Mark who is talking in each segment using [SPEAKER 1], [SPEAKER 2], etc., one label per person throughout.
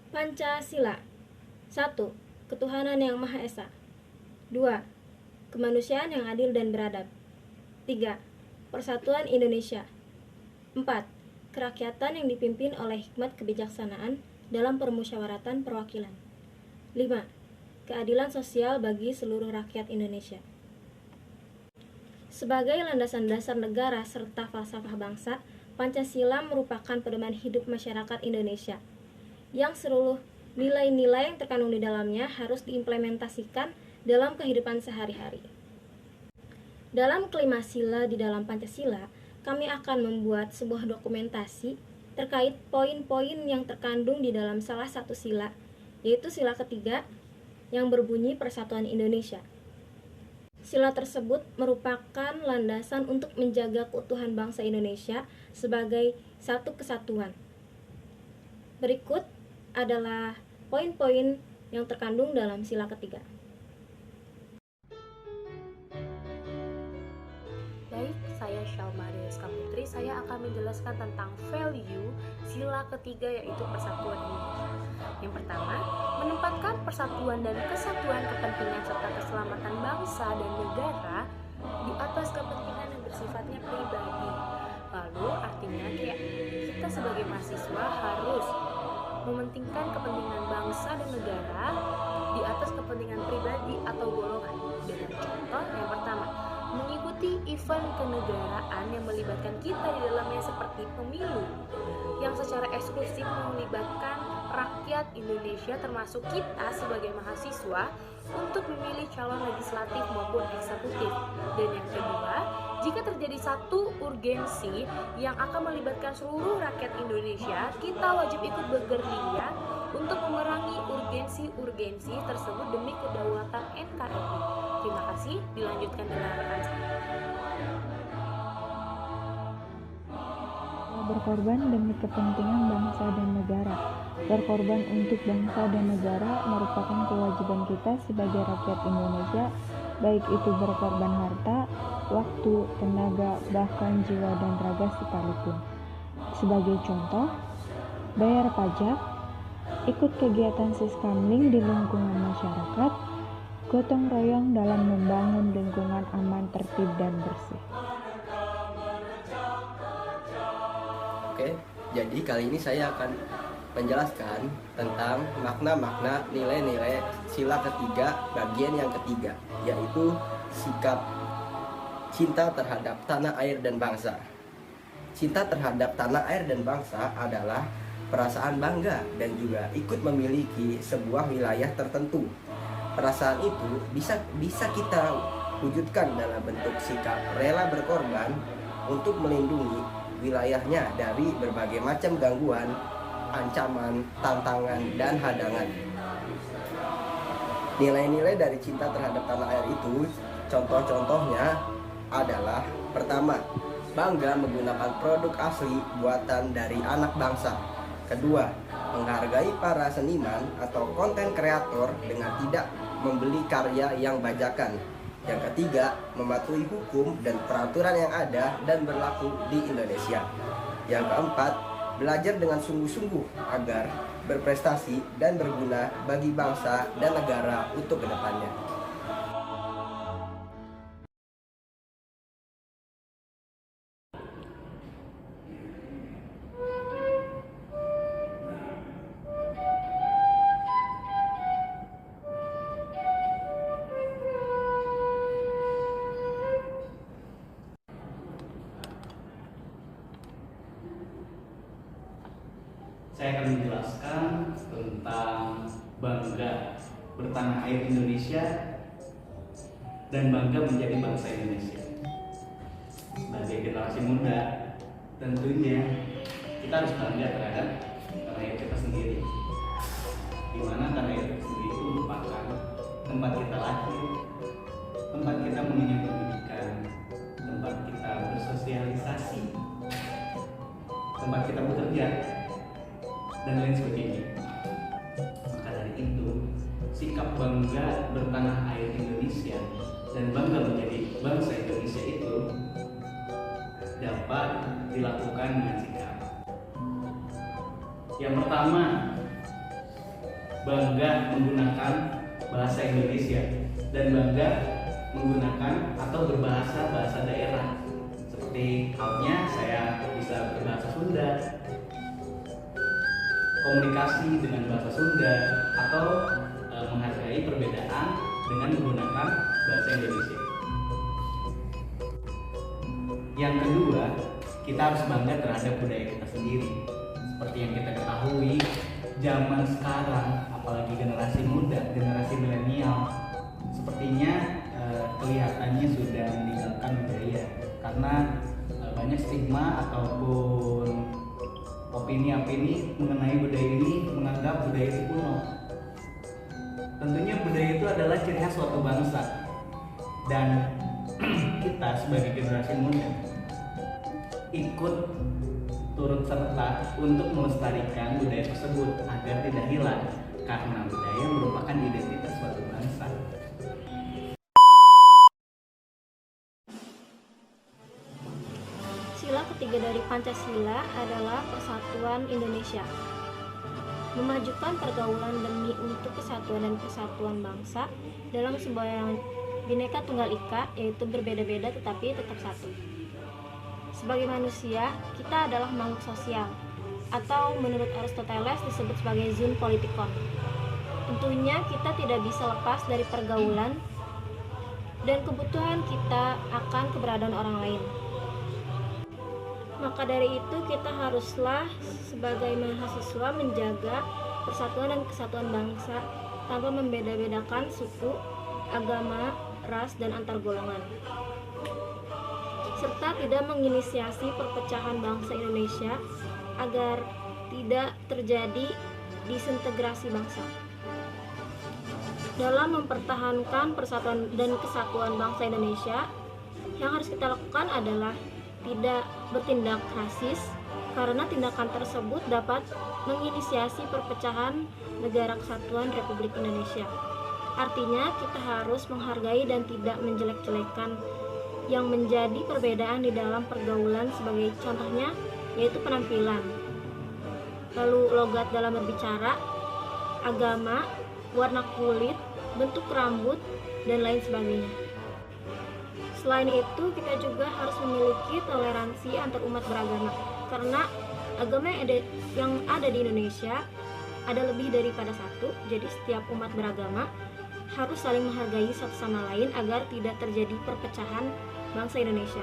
[SPEAKER 1] Pancasila. 1. Ketuhanan yang Maha Esa. 2. Kemanusiaan yang adil dan beradab. 3. Persatuan Indonesia. 4. Kerakyatan yang dipimpin oleh hikmat kebijaksanaan dalam permusyawaratan perwakilan. 5. Keadilan sosial bagi seluruh rakyat Indonesia. Sebagai landasan dasar negara serta falsafah bangsa, Pancasila merupakan pedoman hidup masyarakat Indonesia yang seluruh nilai-nilai yang terkandung di dalamnya harus diimplementasikan dalam kehidupan sehari-hari. Dalam kelima sila di dalam Pancasila, kami akan membuat sebuah dokumentasi terkait poin-poin yang terkandung di dalam salah satu sila, yaitu sila ketiga yang berbunyi Persatuan Indonesia. Sila tersebut merupakan landasan untuk menjaga keutuhan bangsa Indonesia sebagai satu kesatuan. Berikut adalah poin-poin yang terkandung dalam sila ketiga.
[SPEAKER 2] Baik, saya Syalma Deska Putri. Saya akan menjelaskan tentang value sila ketiga, yaitu persatuan Indonesia. Yang pertama, menempatkan persatuan dan kesatuan kepentingan serta keselamatan bangsa dan negara di atas kepentingan yang bersifatnya pribadi. Lalu artinya kayak kita sebagai mahasiswa harus mementingkan kepentingan bangsa dan negara di atas kepentingan pribadi atau golongan. Dengan contoh yang pertama, mengikuti event kenegaraan yang melibatkan kita di dalamnya seperti pemilu yang secara eksklusif melibatkan rakyat Indonesia termasuk kita sebagai mahasiswa untuk memilih calon legislatif maupun eksekutif. Dan yang kedua, jika terjadi satu urgensi yang akan melibatkan seluruh rakyat Indonesia, kita wajib ikut bergerilya untuk memerangi urgensi tersebut demi kedaulatan NKRI. Terima kasih, dilanjutkan dengan rekan saya.
[SPEAKER 3] Berkorban demi kepentingan bangsa dan negara. Berkorban untuk bangsa dan negara merupakan kewajiban kita sebagai rakyat Indonesia, baik itu berkorban harta, waktu, tenaga, bahkan jiwa dan raga sekalipun. Sebagai contoh, bayar pajak, ikut kegiatan siskamling di lingkungan masyarakat, gotong royong dalam membangun lingkungan aman, tertib, dan bersih.
[SPEAKER 4] Oke, jadi kali ini saya akan menjelaskan tentang makna-makna nilai-nilai sila ketiga bagian yang ketiga, yaitu sikap cinta terhadap tanah air dan bangsa. Cinta terhadap tanah air dan bangsa adalah perasaan bangga dan juga ikut memiliki sebuah wilayah tertentu. Perasaan itu bisa kita wujudkan dalam bentuk sikap rela berkorban untuk melindungi wilayahnya dari berbagai macam gangguan, ancaman, tantangan, dan hadangan. Nilai-nilai dari cinta terhadap tanah air itu, contoh-contohnya adalah: pertama, bangga menggunakan produk asli buatan dari anak bangsa. Kedua, menghargai para seniman atau konten kreator dengan tidak membeli karya yang bajakan. Yang ketiga, mematuhi hukum dan peraturan yang ada dan berlaku di Indonesia. Yang keempat, belajar dengan sungguh-sungguh agar berprestasi dan berguna bagi bangsa dan negara untuk kedepannya.
[SPEAKER 5] Saya akan menjelaskan tentang bangga bertanah air Indonesia dan bangga menjadi bangsa Indonesia. Sebagai generasi muda, tentunya kita harus bangga terhadap tanah air kita sendiri, di mana tanah air kita sendiri itu merupakan tempat kita lahir, tempat kita mengenyam pendidikan, tempat kita bersosialisasi, tempat kita bekerja, dan lain sebagainya. Maka dari itu, sikap bangga bertanah air Indonesia dan bangga menjadi bangsa Indonesia itu dapat dilakukan dengan sikap. Yang pertama, bangga menggunakan bahasa Indonesia dan bangga menggunakan atau berbahasa bahasa daerah. Seperti halnya saya bisa berbahasa Sunda, komunikasi dengan bahasa Sunda, atau menghargai perbedaan dengan menggunakan bahasa Indonesia. Yang kedua, kita harus bangga terhadap budaya kita sendiri. Seperti yang kita ketahui, zaman sekarang, apalagi generasi muda, generasi milenial, sepertinya kelihatannya sudah meninggalkan budaya karena banyak stigma ataupun opini-opini mengenai budaya ini menganggap budaya itu kuno. Tentunya budaya itu adalah ciri khas suatu bangsa dan kita sebagai generasi muda ikut turut serta untuk melestarikan budaya tersebut agar tidak hilang karena budaya merupakan identitas suatu bangsa.
[SPEAKER 1] Sila ketiga dari Pancasila adalah Persatuan Indonesia. Memajukan pergaulan demi untuk kesatuan dan kesatuan bangsa dalam sebuah yang Bhinneka Tunggal Ika, yaitu berbeda-beda tetapi tetap satu. Sebagai manusia, kita adalah makhluk sosial, atau menurut Aristoteles disebut sebagai zoon politikon. Tentunya kita tidak bisa lepas dari pergaulan dan kebutuhan kita akan keberadaan orang lain. Maka dari itu kita haruslah sebagai mahasiswa menjaga persatuan dan kesatuan bangsa tanpa membeda-bedakan suku, agama, ras, dan antar golongan, serta tidak menginisiasi perpecahan bangsa Indonesia agar tidak terjadi disintegrasi bangsa. Dalam mempertahankan persatuan dan kesatuan bangsa Indonesia, yang harus kita lakukan adalah tidak bertindak rasis, karena tindakan tersebut dapat menginisiasi perpecahan negara kesatuan Republik Indonesia. Artinya kita harus menghargai dan tidak menjelek-jelekan yang menjadi perbedaan di dalam pergaulan, sebagai contohnya yaitu penampilan, lalu logat dalam berbicara, agama, warna kulit, bentuk rambut, dan lain sebagainya. Selain itu, kita juga harus memiliki toleransi antar umat beragama, karena agama yang ada di Indonesia ada lebih daripada satu. Jadi setiap umat beragama harus saling menghargai satu sama lain agar tidak terjadi perpecahan bangsa Indonesia.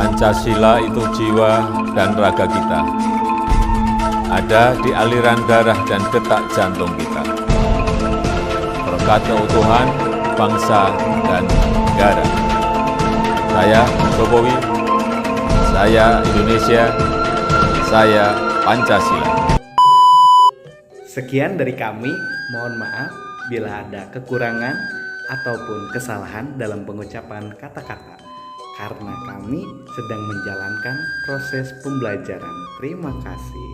[SPEAKER 6] Pancasila itu jiwa dan raga kita. Ada di aliran darah dan detak jantung kita. Berkat keutuhan bangsa dan negara. Saya Jokowi, saya Indonesia, saya Pancasila.
[SPEAKER 5] Sekian dari kami, mohon maaf bila ada kekurangan ataupun kesalahan dalam pengucapan kata-kata, karena kami sedang menjalankan proses pembelajaran. Terima kasih.